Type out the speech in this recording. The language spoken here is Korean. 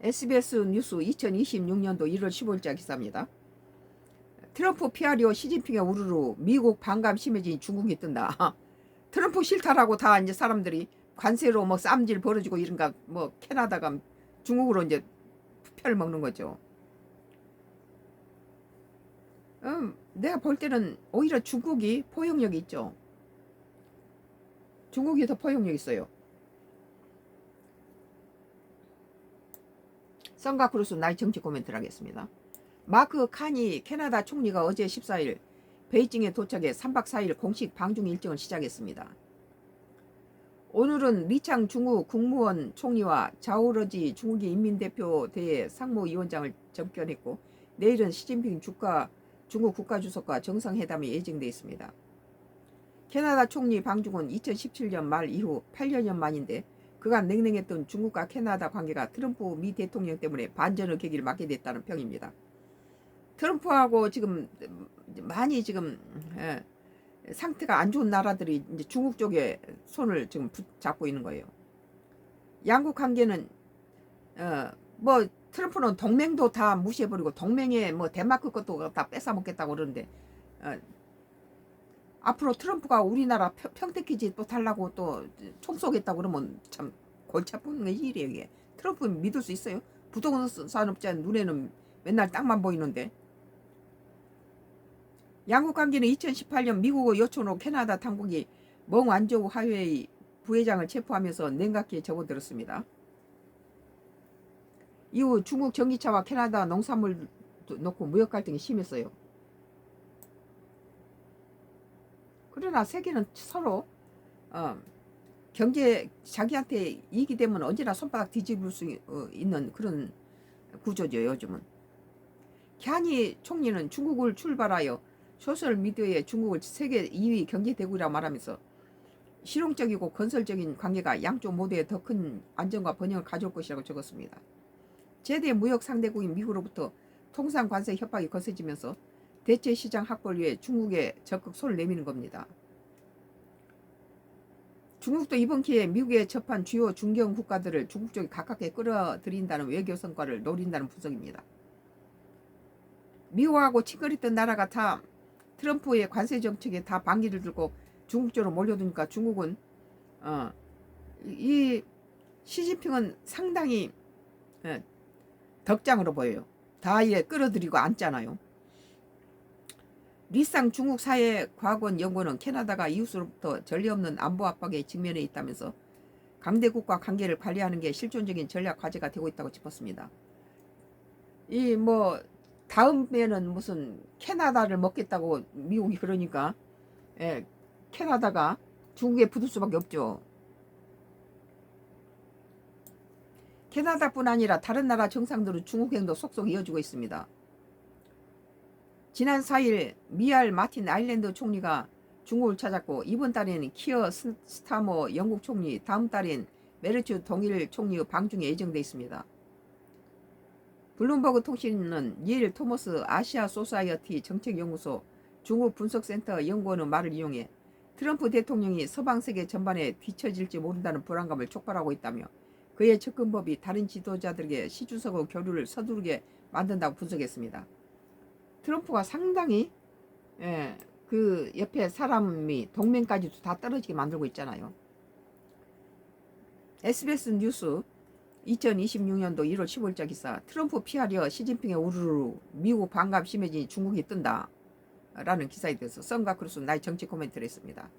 SBS 뉴스 2026년도 1월 15일자 기사입니다. 트럼프 피하려 시진핑의 우르르 미국 반감 심해진 중국이 뜬다. 트럼프 싫다라고 다 이제 사람들이 관세로 뭐 쌈질 벌어지고 이런가 뭐 캐나다가 중국으로 이제 표를 먹는 거죠. 내가 볼 때는 오히려 중국이 포용력이 있죠. 중국이 더 포용력 있어요. 썬가 크루스 나의 정치 코멘트를 하겠습니다. 마크 카니 캐나다 총리가 어제 14일 베이징에 도착해 3박 4일 공식 방중 일정을 시작했습니다. 오늘은 리창 중국 국무원 총리와 자오러지 중국의 인민대표대회 상무위원장을 접견했고 내일은 시진핑 중국 국가주석과 정상회담이 예정돼 있습니다. 캐나다 총리 방중은 2017년 말 이후 8년 만인데 그간 냉랭했던 중국과 캐나다 관계가 트럼프 미 대통령 때문에 반전의 계기를 맞게 됐다는 평입니다. 트럼프하고 지금 많이 지금 상태가 안 좋은 나라들이 이제 중국 쪽에 손을 지금 붙잡고 있는 거예요. 양국 관계는 뭐 트럼프는 동맹도 다 무시해버리고 동맹에 뭐 덴마크 것도 다 뺏어먹겠다고 그러는데 앞으로 트럼프가 우리나라 평택기지 또 달라고 또 총 쏘겠다고 그러면 참 골치 아픈 일이에요 이게. 트럼프 믿을 수 있어요? 부동산 산업자 눈에는 맨날 땅만 보이는데. 양국 관계는 2018년 미국의 요청으로 캐나다 당국이 멍 완저우 하회의 부회장을 체포하면서 냉각기에 접어들었습니다. 이후 중국 전기차와 캐나다 농산물 놓고 무역 갈등이 심했어요. 그러나 세계는 서로 경제 자기한테 이익이 되면 언제나 손바닥 뒤집을 수 있는 그런 구조죠 요즘은. 캬니 총리는 중국을 출발하여 소셜미디어에 중국을 세계 2위 경제대국이라고 말하면서 실용적이고 건설적인 관계가 양쪽 모두에 더 큰 안정과 번영을 가져올 것이라고 적었습니다. 제대 무역 상대국인 미국으로부터 통상 관세 협박이 거세지면서 대체 시장 확보를 위해 중국에 적극 손을 내미는 겁니다. 중국도 이번 기회에 미국에 접한 주요 중견 국가들을 중국 쪽에 가깝게 끌어들인다는 외교 성과를 노린다는 분석입니다. 미국하고 친거리던 나라가 다 트럼프의 관세 정책에 다 반기를 들고 중국 쪽으로 몰려드니까 중국은 이 시진핑은 상당히 덕장으로 보여요. 다 이래 끌어들이고 앉잖아요. 리쌍 중국 사회과학원 연구원은 캐나다가 이웃으로부터 전례 없는 안보 압박에 직면해 있다면서 강대국과 관계를 관리하는 게 실존적인 전략 과제가 되고 있다고 짚었습니다. 이 뭐 다음에는 무슨 캐나다를 먹겠다고 미국이 그러니까 캐나다가 중국에 붙을 수밖에 없죠. 캐나다뿐 아니라 다른 나라 정상들은 중국 행도 속속 이어지고 있습니다. 지난 4일 미알 마틴 아일랜드 총리가 중국을 찾았고 이번 달에는 키어 스타머 영국 총리, 다음 달엔 메르츠 동일 총리의 방중에 예정돼 있습니다. 블룸버그 통신은 예일 토머스 아시아 소사이어티 정책연구소 중국 분석센터 연구원의 말을 이용해 트럼프 대통령이 서방 세계 전반에 뒤처질지 모른다는 불안감을 촉발하고 있다며 그의 접근법이 다른 지도자들에게 시주석의 교류를 서두르게 만든다고 분석했습니다. 트럼프가 상당히 그 옆에 사람이 동맹까지도 다 떨어지게 만들고 있잖아요. SBS 뉴스 2026년도 1월 15일자 기사 트럼프 피하려 시진핑의 우르르 미국 반감 심해진 중국이 뜬다 라는 기사에 대해서 썬가 크루스 나의 정치 코멘트를 했습니다.